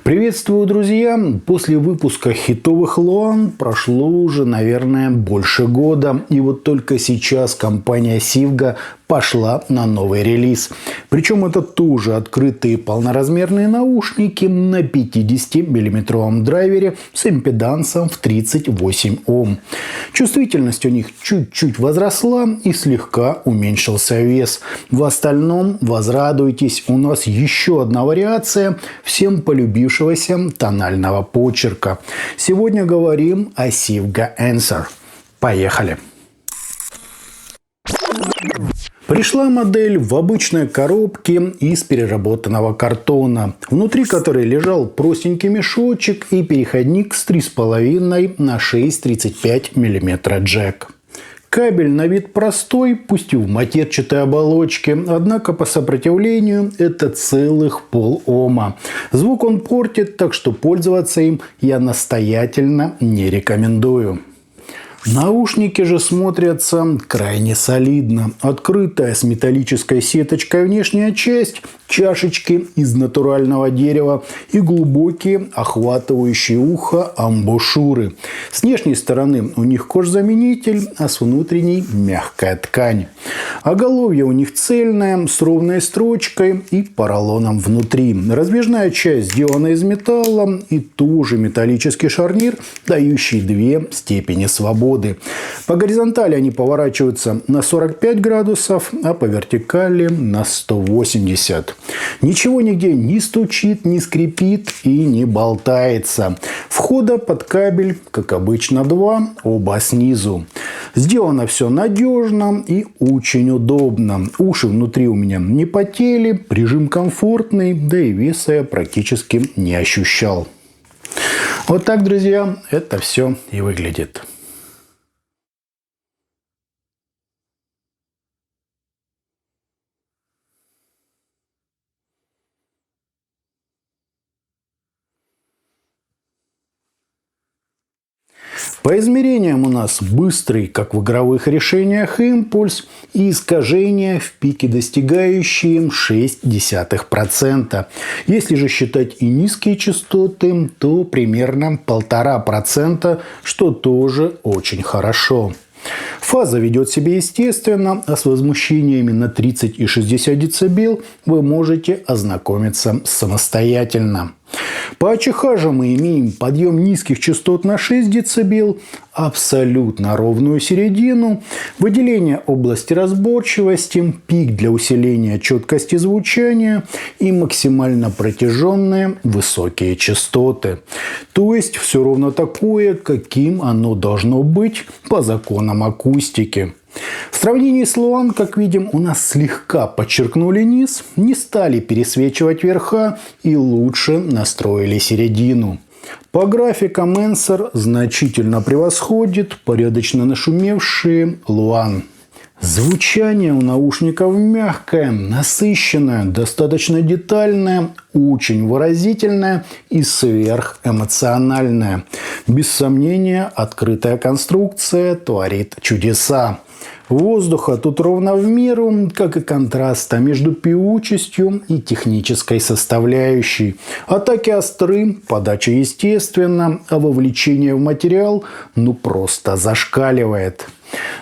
Приветствую, друзья! После выпуска хитовых Луан прошло уже, наверное, больше года. И вот только сейчас компания Sivga пошла на новый релиз. Причем это тоже открытые полноразмерные наушники на 50-миллиметровом драйвере с импедансом в 38 Ом. Чувствительность у них чуть-чуть возросла и слегка уменьшился вес. В остальном возрадуйтесь, у нас еще одна вариация всем полюбившегося тонального почерка. Сегодня говорим о Sivga Answer. Поехали! Пришла модель в обычной коробке из переработанного картона, внутри которой лежал простенький мешочек и переходник с 3,5 на 6,35 мм джек. Кабель на вид простой, пусть и в матерчатой оболочке, однако по сопротивлению это целых пол-ома. Звук он портит, так что пользоваться им я настоятельно не рекомендую. Наушники же смотрятся крайне солидно. Открытая с металлической сеточкой внешняя часть, чашечки из натурального дерева и глубокие, охватывающие ухо амбушюры. С внешней стороны у них кожзаменитель, а с внутренней мягкая ткань. Оголовье у них цельное, с ровной строчкой и поролоном внутри. Раздвижная часть сделана из металла и тоже металлический шарнир, дающий 2 степени свободы. По горизонтали они поворачиваются на 45 градусов, а по вертикали на 180. Ничего нигде не стучит, не скрипит и не болтается. Входа под кабель, как обычно, 2, оба снизу. Сделано все надежно и очень удобно. Уши внутри у меня не потели, прижим комфортный, да и веса я практически не ощущал. Вот так, друзья, это все и выглядит. По измерениям у нас быстрый, как в игровых решениях, импульс и искажения в пике, достигающие 0,6%. Если же считать и низкие частоты, то примерно 1,5%, что тоже очень хорошо. Фаза ведет себя естественно, а с возмущениями на 30 и 60 дБ вы можете ознакомиться самостоятельно. По АЧХ же мы имеем подъем низких частот на 6 дБ, абсолютно ровную середину, выделение области разборчивости, пик для усиления четкости звучания и максимально протяженные высокие частоты. То есть все ровно такое, каким оно должно быть по законам акустики. В сравнении с Луан, как видим, у нас слегка подчеркнули низ, не стали пересвечивать верха и лучше настроили середину. По графикам Answer значительно превосходит порядочно нашумевшие Луан. Звучание у наушников мягкое, насыщенное, достаточно детальное, очень выразительное и сверхэмоциональное. Без сомнения, открытая конструкция творит чудеса. Воздуха тут ровно в меру, как и контраста между певучестью и технической составляющей. Атаки остры, подача естественна, а вовлечение в материал просто зашкаливает.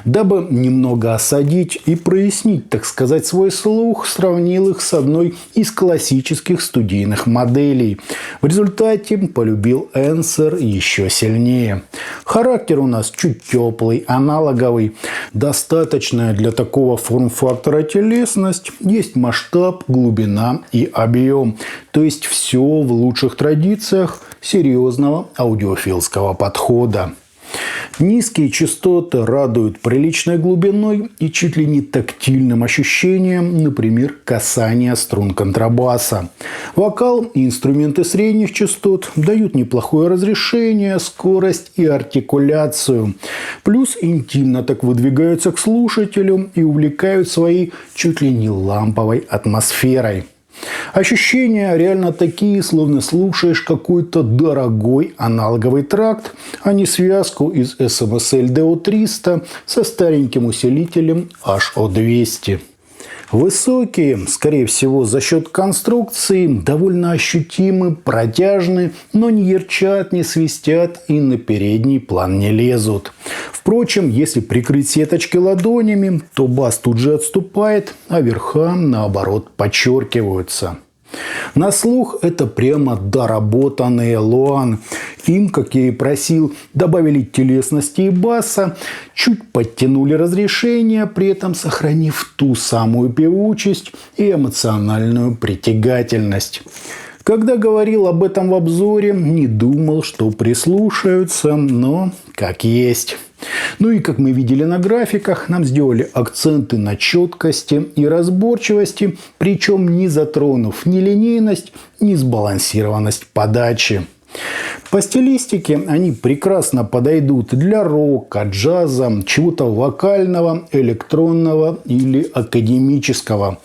Дабы немного осадить и прояснить, так сказать, свой слух, сравнил их с одной из классических студийных моделей. В результате полюбил Answer еще сильнее. Характер у нас чуть теплый, аналоговый. Достаточная для такого форм-фактора телесность, есть масштаб, глубина и объем. То есть все в лучших традициях серьезного аудиофилского подхода. Низкие частоты радуют приличной глубиной и чуть ли не тактильным ощущением, например, касания струн контрабаса. Вокал и инструменты средних частот дают неплохое разрешение, скорость и артикуляцию. Плюс интимно так выдвигаются к слушателю и увлекают своей чуть ли не ламповой атмосферой. Ощущения реально такие, словно слушаешь какой-то дорогой аналоговый тракт, а не связку из SMSL DO300 со стареньким усилителем HO200. Высокие, скорее всего, за счет конструкции, довольно ощутимы, протяжны, но не ярчат, не свистят и на передний план не лезут. Впрочем, если прикрыть сеточки ладонями, то бас тут же отступает, а верха, наоборот, подчеркиваются. На слух это прямо доработанный Луан. Им, как я и просил, добавили телесности и баса, чуть подтянули разрешение, при этом сохранив ту самую певучесть и эмоциональную притягательность. Когда говорил об этом в обзоре, не думал, что прислушаются, но как есть. Ну и как мы видели на графиках, нам сделали акценты на четкости и разборчивости, причем не затронув ни линейность, ни сбалансированность подачи. По стилистике они прекрасно подойдут для рока, джаза, чего-то вокального, электронного или академического.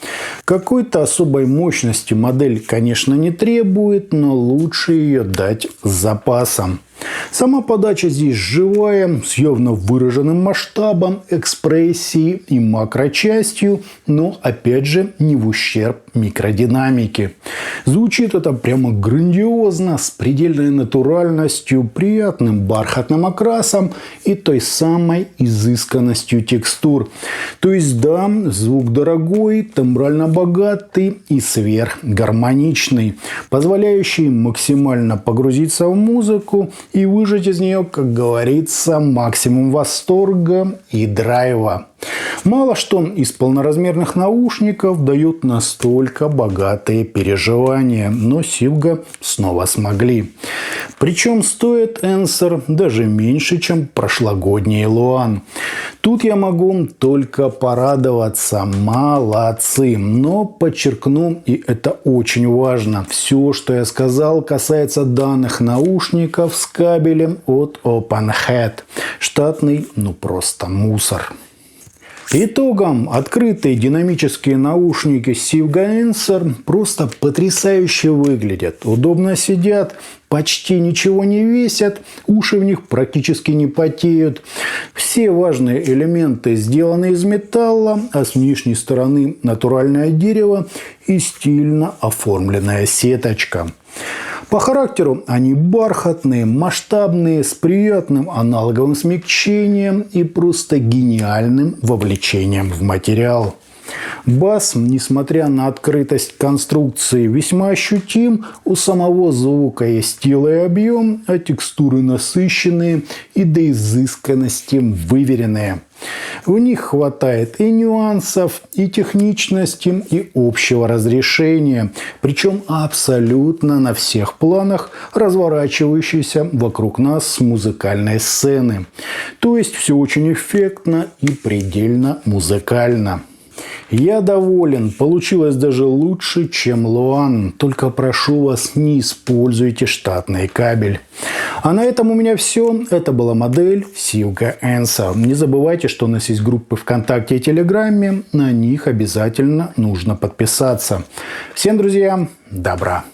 Какой-то особой мощности модель, конечно, не требует, но лучше ее дать с запасом. Сама подача здесь живая, с явно выраженным масштабом, экспрессией и макрочастью, но опять же не в ущерб микродинамике. Звучит это прямо грандиозно, с предельной натуральностью, приятным бархатным окрасом и той самой изысканностью текстур. То есть да, звук дорогой, тембрально богатый и сверхгармоничный, позволяющий максимально погрузиться в музыку и выжать из нее, как говорится, максимум восторга и драйва. Мало что из полноразмерных наушников дает настолько богатые переживания, но Сивга снова смогли. Причем стоит Ensor даже меньше, чем прошлогодний Луан. Тут я могу только порадоваться. Молодцы. Но подчеркну, и это очень важно, все, что я сказал, касается данных наушников с кабелем от OpenHead. Штатный, ну просто мусор. Итогом открытые динамические наушники Sivga Ensor просто потрясающе выглядят. Удобно сидят, почти ничего не весят, уши в них практически не потеют. Все важные элементы сделаны из металла, а с внешней стороны натуральное дерево и стильно оформленная сеточка. По характеру они бархатные, масштабные, с приятным аналоговым смягчением и просто гениальным вовлечением в материал. Бас, несмотря на открытость конструкции, весьма ощутим. У самого звука есть сила и объем, а текстуры насыщенные и до изысканности выверенные. В них хватает и нюансов, и техничности, и общего разрешения. Причем абсолютно на всех планах, разворачивающейся вокруг нас музыкальной сцены. То есть все очень эффектно и предельно музыкально. Я доволен. Получилось даже лучше, чем Луан. Только прошу вас, не используйте штатный кабель. А на этом у меня все. Это была модель Sivga Ensor. Не забывайте, что у нас есть группы ВКонтакте и Телеграме. На них обязательно нужно подписаться. Всем, друзья, добра!